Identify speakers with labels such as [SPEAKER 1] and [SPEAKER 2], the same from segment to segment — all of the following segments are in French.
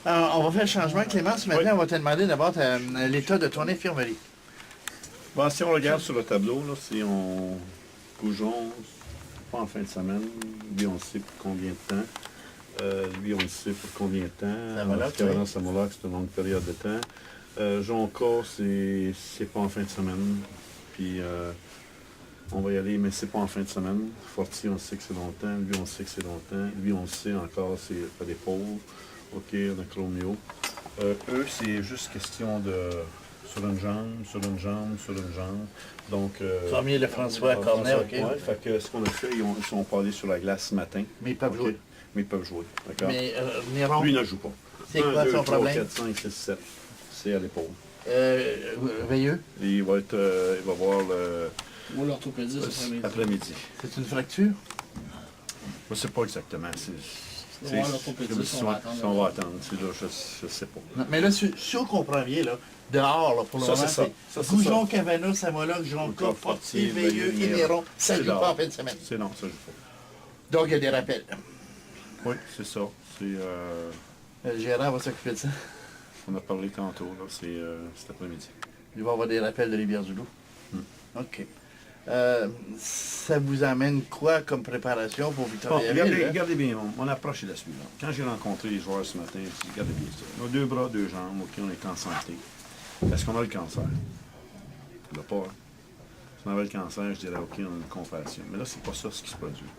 [SPEAKER 1] On va faire le changement, Clémence. Maintenant, on va te demander d'abord l'état de ton infirmerie.
[SPEAKER 2] Bon, si on regarde sur le tableau, là, si on bougeons, pas en fin de semaine, lui on sait pour combien de temps, lui on sait pour combien de temps, Cavalin Samolac c'est une longue période de temps, Jonca c'est pas en fin de semaine, puis on va y aller, mais c'est pas en fin de semaine, Forti on sait que c'est longtemps, lui on sait que c'est longtemps, lui on sait encore c'est pas d'épaule, ok on a Chromio, eux c'est juste question de... Sur une jambe, sur une jambe, sur une jambe. Donc.
[SPEAKER 1] Premier, le François Cornet, OK.
[SPEAKER 2] Ouais, fait que ce qu'on a fait, ils sont pas allés sur la glace ce matin.
[SPEAKER 1] Mais ils peuvent jouer.
[SPEAKER 2] Mais ils peuvent jouer, d'accord.
[SPEAKER 1] Mais Néron.
[SPEAKER 2] Lui, il ne joue pas.
[SPEAKER 1] C'est quoi son problème?
[SPEAKER 2] 4, 5, 6, 7. C'est à l'épaule.
[SPEAKER 1] Veilleux.
[SPEAKER 2] Il va voir le.
[SPEAKER 3] Ou l'orthopédiste
[SPEAKER 2] après-midi.
[SPEAKER 1] C'est une fracture?
[SPEAKER 2] Je ne sais pas exactement.
[SPEAKER 3] On va
[SPEAKER 2] attendre. C'est là, je ne sais pas.
[SPEAKER 1] Non, mais là, si on comprend bien, là, dehors, là, pour le moment, c'est Goujon, Cavana, Samoloc, Jonca, Fortier, Veilleux et Néron. Ça ne joue pas en fin de semaine.
[SPEAKER 2] Non, ça ne joue pas.
[SPEAKER 1] Donc, il y a des rappels.
[SPEAKER 2] Oui, c'est ça.
[SPEAKER 1] Le gérant va s'occuper de ça.
[SPEAKER 2] On a parlé tantôt, là, c'est cet après-midi.
[SPEAKER 1] Il va y avoir des rappels de Rivière-du-Loup. OK. Ça vous amène quoi comme préparation pour Victoriaville?
[SPEAKER 2] Regardez bien, mon approche est la suivante. Quand j'ai rencontré les joueurs ce matin, je dis, regardez bien ça. On a 2 bras, 2 jambes, OK, on est en santé. Est-ce qu'on a le cancer? On l'a pas, hein? Si on avait le cancer, je dirais, OK, on a une compassion. Mais là, c'est pas ça ce qui se produit.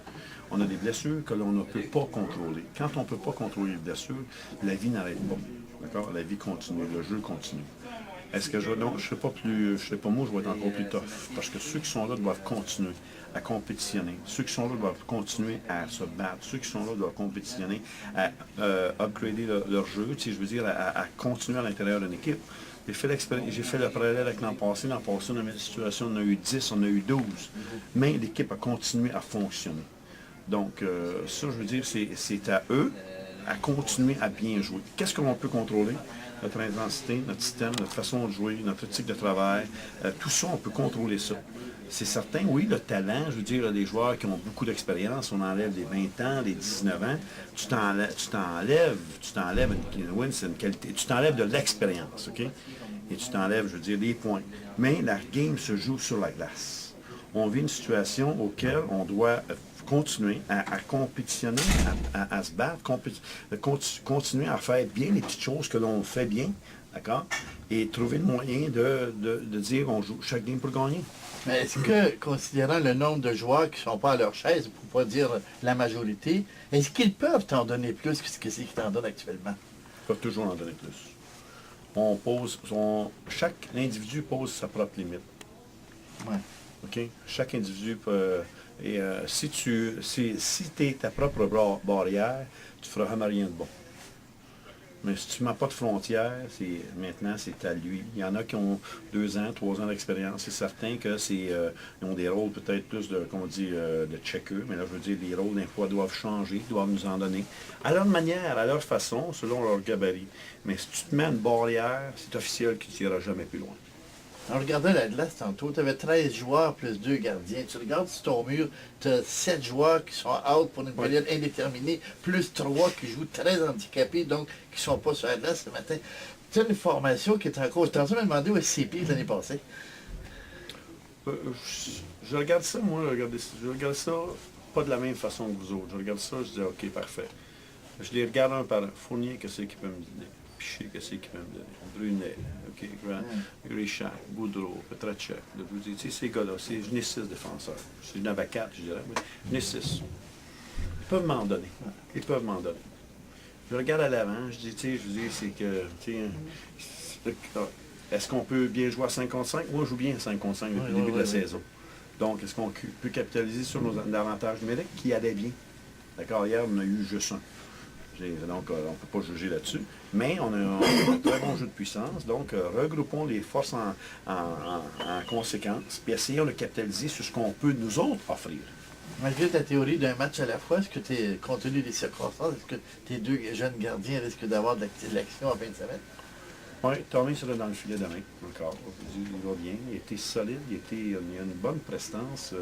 [SPEAKER 2] On a des blessures que l'on ne peut pas contrôler. Quand on ne peut pas contrôler les blessures, la vie n'arrête pas. D'accord? La vie continue, le jeu continue. Est-ce que non, je ne serai pas moi, je vais être encore plus tough. Parce que ceux qui sont là doivent continuer à compétitionner. Ceux qui sont là doivent continuer à se battre. Ceux qui sont là doivent compétitionner, à upgrader leur jeu, je veux dire, à continuer à l'intérieur d'une équipe. J'ai fait le parallèle avec l'an passé. L'an passé, on a eu une situation, on a eu 10, on a eu 12. Mais l'équipe a continué à fonctionner. Donc, ça, je veux dire, c'est à eux à continuer à bien jouer. Qu'est-ce que l'on peut contrôler? Notre intensité, notre système, notre façon de jouer, notre éthique de travail, tout ça, on peut contrôler ça. C'est certain, oui, le talent, je veux dire, il y a des joueurs qui ont beaucoup d'expérience, on enlève les 20 ans, les 19 ans, tu t'enlèves une win, c'est une qualité, tu t'enlèves de l'expérience, OK? Et tu t'enlèves, je veux dire, des points. Mais la game se joue sur la glace. On vit une situation auquel on doit continuer à compétitionner, à se battre, continuer à faire bien les petites choses que l'on fait bien, d'accord? Et trouver le moyen de dire on joue chaque game pour gagner.
[SPEAKER 1] Mais est-ce que, considérant le nombre de joueurs qui ne sont pas à leur chaise, pour ne pas dire la majorité, est-ce qu'ils peuvent t'en donner plus que ce qu'ils t'en donnent actuellement?
[SPEAKER 2] Ils peuvent toujours en donner plus. Chaque individu pose sa propre limite.
[SPEAKER 1] Ouais.
[SPEAKER 2] OK? Chaque individu peut... si tu es ta propre barrière, tu ne feras jamais rien de bon. Mais si tu ne mets pas de frontières, maintenant c'est à lui. Il y en a qui ont 2 ans, 3 ans d'expérience. C'est certain que ils ont des rôles peut-être plus de, comme on dit, de checker, mais là je veux dire, les rôles des fois doivent changer, doivent nous en donner. À leur manière, à leur façon, selon leur gabarit. Mais si tu te mets une barrière, c'est officiel que tu n'iras jamais plus loin.
[SPEAKER 1] En regardant la glace tantôt, tu avais 13 joueurs plus 2 gardiens. Tu regardes sur ton mur, tu as 7 joueurs qui sont out pour une période indéterminée, plus 3 qui jouent très handicapés, donc qui ne sont pas sur la glace ce matin. Tu as une formation qui est en cours. Je t'en ai demandé au SCP l'année passée.
[SPEAKER 2] Je regarde ça, moi, je regarde ça pas de la même façon que vous autres. Je regarde ça, je dis OK, parfait. Je les regarde un par un. Fournier, qu'est-ce qu'il peut me donner? Piché, qu'est-ce qu'il peut me donner? Brunet, OK, Richard, Boudreau, Petracek. Je vous dis, tu sais, ces gars-là, je n'ai 6 défenseurs. Si je n'avais 4, je dirais, mais je n'ai 6. Ils peuvent m'en donner. Ils peuvent m'en donner. Je regarde à l'avant, je dis, tu sais, je vous dis, c'est que, tu sais, est-ce qu'on peut bien jouer à 5 contre 5? Moi, je joue bien à 5 contre 5 depuis le début de la saison. Donc, est-ce qu'on peut capitaliser sur nos avantages numériques qui allaient bien? D'accord, hier, on a eu juste un. Donc, on ne peut pas juger là-dessus. Mais on a un très bon jeu de puissance. Donc, regroupons les forces en conséquence, puis essayons de capitaliser sur ce qu'on peut nous autres offrir.
[SPEAKER 1] Malgré ta théorie d'un match à la fois, est-ce que compte tenu des circonstances, est-ce que tes 2 jeunes gardiens risquent d'avoir de l'action en fin de semaine?
[SPEAKER 2] Oui, Tommy sera dans le filet demain, encore. Il va bien. Il était solide, il a une bonne prestance.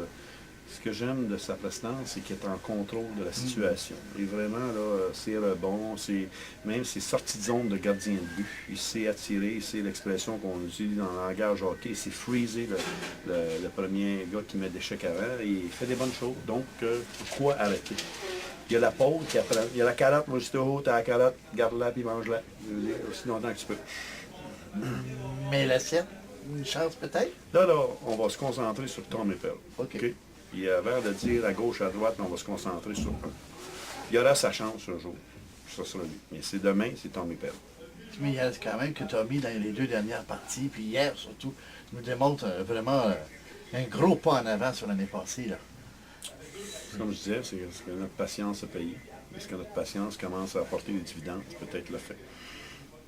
[SPEAKER 2] Ce que j'aime de sa présidence, c'est qu'il est en contrôle de la situation. Et vraiment, là, c'est rebond, même ses sorties de zone de gardien de but. Il sait attirer, il sait l'expression qu'on utilise dans le langage hockey, c'est freezer le premier gars qui met d'échec avant. Et il fait des bonnes choses. Donc, pourquoi arrêter? Il y a la pause qui apprend. Il y a la carotte, moi j'étais haut, t'as la carotte, garde-la puis mange-la. Je veux dire, aussi longtemps que tu peux.
[SPEAKER 1] Mais la sienne, une chance peut-être?
[SPEAKER 2] Là, on va se concentrer sur Tom et Pell.
[SPEAKER 1] OK.
[SPEAKER 2] Puis avant de dire à gauche, à droite, on va se concentrer sur un. Il aura sa chance un jour. Ça sera lui. Mais c'est demain, c'est Tom et Pell.
[SPEAKER 1] Mais il reste quand même que Tommy, dans les 2 dernières parties, puis hier surtout, nous démontre vraiment un gros pas en avant sur l'année passée. Là.
[SPEAKER 2] Comme je disais, c'est ce que notre patience a payé. Est-ce que notre patience commence à apporter des dividendes? Peut-être le fait.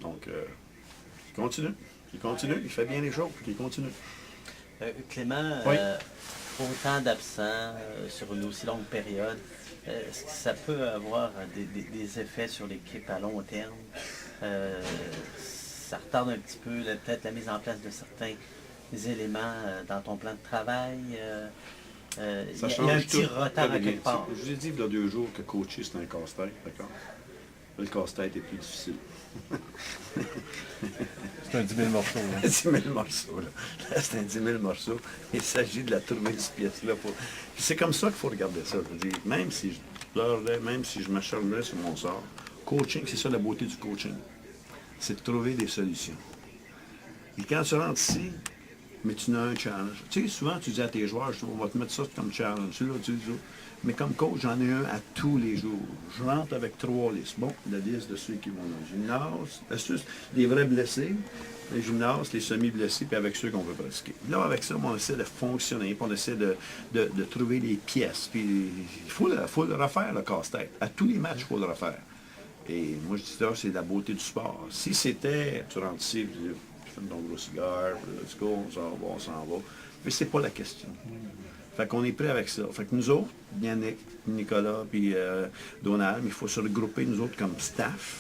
[SPEAKER 2] Donc, il continue. Il continue. Il fait bien les choses. Il continue.
[SPEAKER 4] Clément,
[SPEAKER 2] Oui.
[SPEAKER 4] autant d'absents sur une aussi longue période, est-ce que ça peut avoir des effets sur l'équipe à long terme? Ça retarde un petit peu peut-être la mise en place de certains éléments dans ton plan de travail?
[SPEAKER 2] Ça
[SPEAKER 4] Il y a un
[SPEAKER 2] change
[SPEAKER 4] petit
[SPEAKER 2] tout.
[SPEAKER 4] retard à quelque part.
[SPEAKER 2] Je vous ai dit il y a 2 jours que coacher, c'est un casse-tête, d'accord? Le casse-tête est plus difficile.
[SPEAKER 5] C'est un 10 000 morceaux. Hein.
[SPEAKER 2] 10 000 morceaux, là. Là, c'est un 10 000 morceaux. Il s'agit de la trouver, cette pièce-là. C'est comme ça qu'il faut regarder ça. Je veux dire, même si je pleurais, même si je m'acharnerais sur mon sort, coaching, c'est ça la beauté du coaching. C'est de trouver des solutions. Et quand tu rentres ici, mais tu as un challenge. Tu sais, souvent, tu dis à tes joueurs, on va te mettre ça comme challenge. Là, tu dis, mais comme coach, j'en ai un à tous les jours. Je rentre avec 3 listes. Bon, la liste de ceux qui vont au gymnase, les vrais blessés, les gymnases, les semi-blessés, puis avec ceux qu'on veut pratiquer. Là, avec ça, on essaie de fonctionner, puis on essaie de trouver les pièces. Puis il faut le refaire, le casse-tête. À tous les matchs, il faut le refaire. Et moi, je dis ça, c'est la beauté du sport. Si c'était, tu rentres ici, puis tu fumes ton gros cigare, puis let's go, on s'en va. Mais c'est pas la question. Fait qu'on est prêt avec ça. Fait que nous autres, Yannick, Nicolas, puis Donald, il faut se regrouper, nous autres, comme staff,